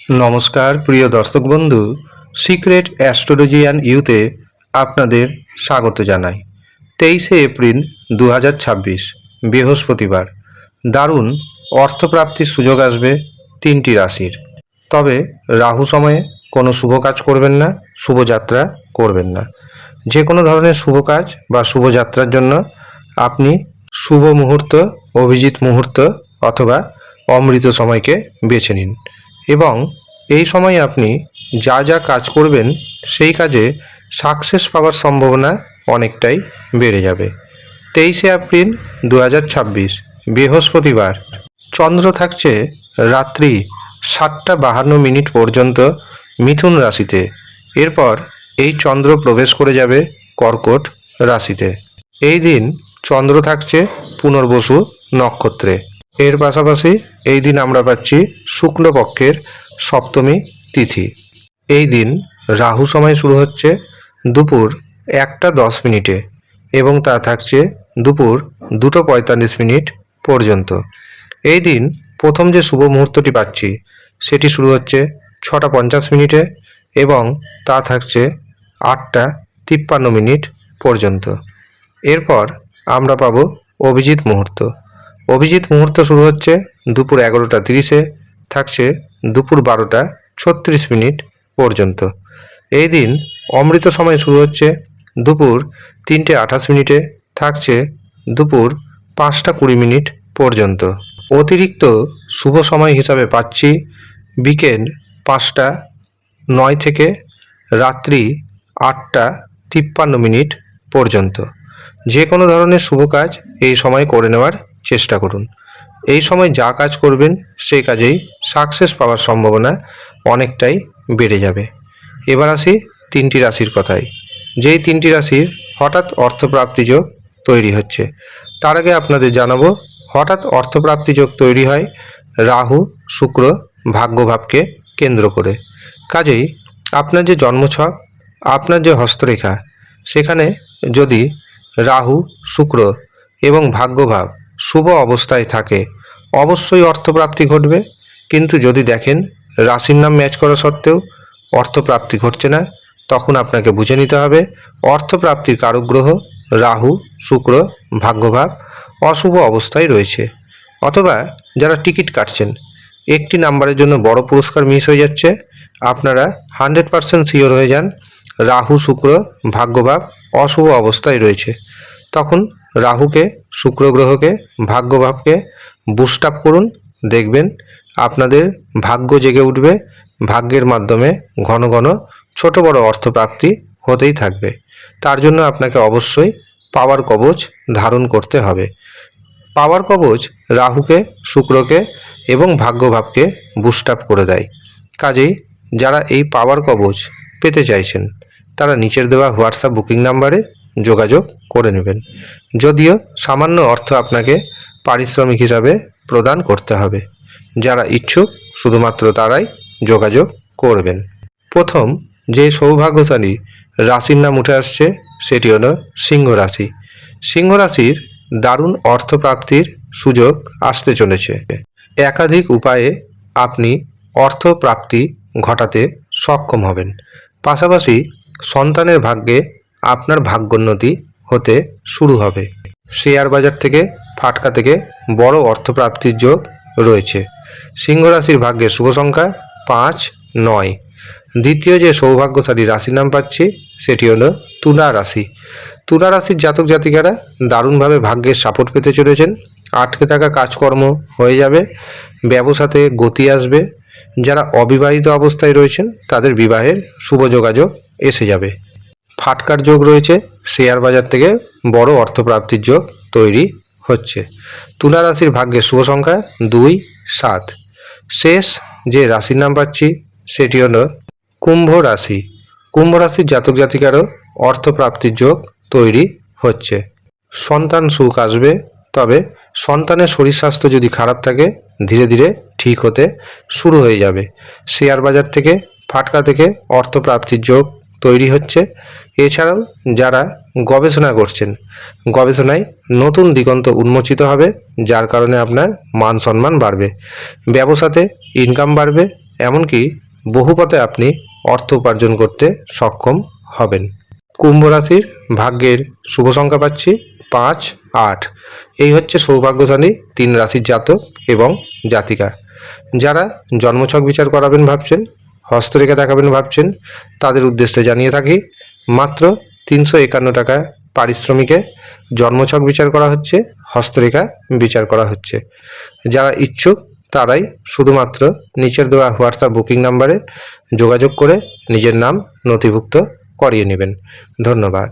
নমস্কার প্রিয় দর্শক বন্ধু, সিক্রেট অ্যাস্ট্রোলজি অ্যান্ড ইউতে আপনাদের স্বাগত জানাই। 23শে এপ্রিল 2026 বৃহস্পতিবার দারুণ অর্থপ্রাপ্তির সুযোগ আসবে 3টি রাশির। তবে রাহু সময়ে কোনো শুভ কাজ করবেন না, শুভযাত্রা করবেন না। যে কোনো ধরনের শুভ কাজ বা শুভযাত্রার জন্য আপনি শুভ মুহূর্ত, অভিজিৎ মুহূর্ত অথবা অমৃত সময়কে বেছে নিন এবং এই সময় আপনি যা যা কাজ করবেন সেই কাজে সাকসেস পাওয়ার সম্ভাবনা অনেকটাই বেড়ে যাবে। 23শে এপ্রিল 2026 বৃহস্পতিবার চন্দ্র থাকছে রাত্রি 7:52 পর্যন্ত মিথুন রাশিতে। এরপর এই চন্দ্র প্রবেশ করে যাবে কর্কট রাশিতে। এই দিন চন্দ্র থাকছে পুনর্বসু নক্ষত্রে। এর পাশাপাশি এই দিন আমরা পাচ্ছি শুক্লপক্ষের সপ্তমী তিথি। এই দিন রাহু সময় শুরু হচ্ছে দুপুর 1:10 এবং তা থাকছে দুপুর 2:45 পর্যন্ত। এই দিন প্রথম যে শুভ মুহূর্তটি পাচ্ছি সেটি শুরু হচ্ছে 6:50 এবং তা থাকছে 8:53 পর্যন্ত। এরপর আমরা পাবো অভিজিৎ মুহূর্ত। অভিজিৎ মুহূর্ত শুরু হচ্ছে দুপুর 11:30, থাকছে দুপুর 12:36 পর্যন্ত। এই দিন অমৃত সময় শুরু হচ্ছে দুপুর 3:28, থাকছে দুপুর 5:20 পর্যন্ত। অতিরিক্ত শুভ সময় হিসাবে পাচ্ছি বিকেল 5:09 থেকে রাত্রি 8:53 পর্যন্ত। যে কোনো ধরনের শুভ কাজ এই সময় করে নেওয়ার চেষ্টা করুন। এই সময় যা কাজ করবেন সেই কাজেই সাকসেস পাওয়ার সম্ভাবনা অনেকটাই বেড়ে যাবে। এবার আসি 3টি রাশির কথায়। যেই 3টি রাশির হঠাৎ অর্থপ্রাপ্তি যোগ তৈরি হচ্ছে, তার আগে আপনাদের জানাবো হঠাৎ অর্থপ্রাপ্তি যোগ তৈরি হয় রাহু শুক্র ভাগ্যভাবকে কেন্দ্র করে। কাজেই আপনার যে জন্মছক, আপনার যে হস্তরেখা, সেখানে যদি রাহু শুক্র এবং ভাগ্যভাব শুভ অবস্থায় থাকে অবশ্যই অর্থপ্রাপ্তি ঘটবে। কিন্তু যদি দেখেন রাশির নাম ম্যাচ করা সত্ত্বেও অর্থপ্রাপ্তি ঘটছে না, তখন আপনাকে বুঝে নিতে হবে অর্থপ্রাপ্তির কারক গ্রহ রাহু শুক্র ভাগ্যভাব অশুভ অবস্থায় রয়েছে। অথবা যারা টিকিট কাটছেন, একটি নাম্বারের জন্য বড় পুরস্কার মিস হয়ে যাচ্ছে, আপনারা 100% শিওর হয়ে যান রাহু শুক্র ভাগ্যভাব অশুভ অবস্থায় রয়েছে। তখন রাহুকে, শুক্র গ্রহকে, ভাগ্যভাবকে বুস্ট আপ করুন, দেখবেন আপনাদের ভাগ্য জেগে উঠবে। ভাগ্যের মাধ্যমে ঘন ঘন ছোট বড় অর্থপ্রাপ্তি হতেই থাকবে। তার জন্য আপনাকে অবশ্যই পাওয়ার কবচ ধারণ করতে হবে। পাওয়ার কবচ রাহুকে, শুক্রকে এবং ভাগ্যভাবকে বুস্ট আপ করে দেয়। কাজেই যারা এই পাওয়ার কবচ পেতে চাইছেন তারা নিচের দেওয়া হোয়াটসঅ্যাপ বুকিং নাম্বারে যোগাযোগ করে নেবেন। যদিও সামান্য অর্থ আপনাকে পারিশ্রমিক হিসাবে প্রদান করতে হবে। যারা ইচ্ছুক শুধুমাত্র তারাই যোগাযোগ করবেন। প্রথম যে সৌভাগ্যশালী রাশির নাম উঠে আসছে সেটি হলো সিংহ রাশি। সিংহ রাশির দারুণ অর্থপ্রাপ্তির সুযোগ আসতে চলেছে। একাধিক উপায়ে আপনি অর্থপ্রাপ্তি ঘটাতে সক্ষম হবেন। পাশাপাশি সন্তানের ভাগ্যে আপনার ভাগ্যোন্নতি হতে শুরু হবে। শেয়ার বাজার থেকে, ফাটকা থেকে বড় অর্থপ্রাপ্তির যোগ রয়েছে। সিংহ রাশির ভাগ্যের শুভ সংখ্যা 5, 9। দ্বিতীয় যে সৌভাগ্যশালী রাশির নাম পাচ্ছি সেটি হলো তুলা রাশি। তুলা রাশির জাতক জাতিকারা দারুণভাবে ভাগ্যের সাপোর্ট পেতে চলেছেন। আটকে থাকা কাজকর্ম হয়ে যাবে, ব্যবসাতে গতি আসবে। যারা অবিবাহিত অবস্থায় রয়েছেন তাদের বিবাহের শুভ যোগাযোগ এসে যাবে। ফাটকার যোগ রয়েছে, শেয়ার বাজার থেকে বড় অর্থপ্রাপ্তির যোগ তৈরি হচ্ছে। তুলা রাশির ভাগ্যের শুভ সংখ্যা 2, 7। শেষ যে রাশির নাম পাচ্ছি সেটি হলো কুম্ভ রাশি। কুম্ভ রাশির জাতক জাতিকারও অর্থপ্রাপ্তির যোগ তৈরি হচ্ছে। সন্তান সুখ আসবে, তবে সন্তানের শরীর স্বাস্থ্য যদি খারাপ থাকে ধীরে ধীরে ঠিক হতে শুরু হয়ে যাবে। শেয়ার বাজার থেকে, ফাটকা থেকে অর্থপ্রাপ্তির যোগ তৈরি হচ্ছে। এছাড়াও যারা গবেষণা করছেন, গবেষণায় নতুন দিগন্ত উন্মোচিত হবে, যার কারণে আপনার মান সম্মান বাড়বে। ব্যবসাতে ইনকাম বাড়বে, এমনকি বহু পথে আপনি অর্থ উপার্জন করতে সক্ষম হবেন। কুম্ভ রাশির ভাগ্যের শুভ সংখ্যা পাচ্ছি 5, 8। এই হচ্ছে সৌভাগ্যশালী 3 রাশির জাতক এবং জাতিকা। যারা জন্মছক বিচার করাবেন ভাবছেন, হস্তরেখা দেখাবেন ভাবছেন, তাদের উদ্দেশ্যে জানিয়ে থাকি মাত্র 351 টাকা পারিশ্রমিকে জন্মছক বিচার করা হচ্ছে, হস্তরেখা বিচার করা হচ্ছে। যারা ইচ্ছুক তারাই শুধুমাত্র নিচের দেওয়া হোয়াটসঅ্যাপ বুকিং নাম্বারে যোগাযোগ করে নিজের নাম নথিভুক্ত করিয়ে নেবেন। ধন্যবাদ।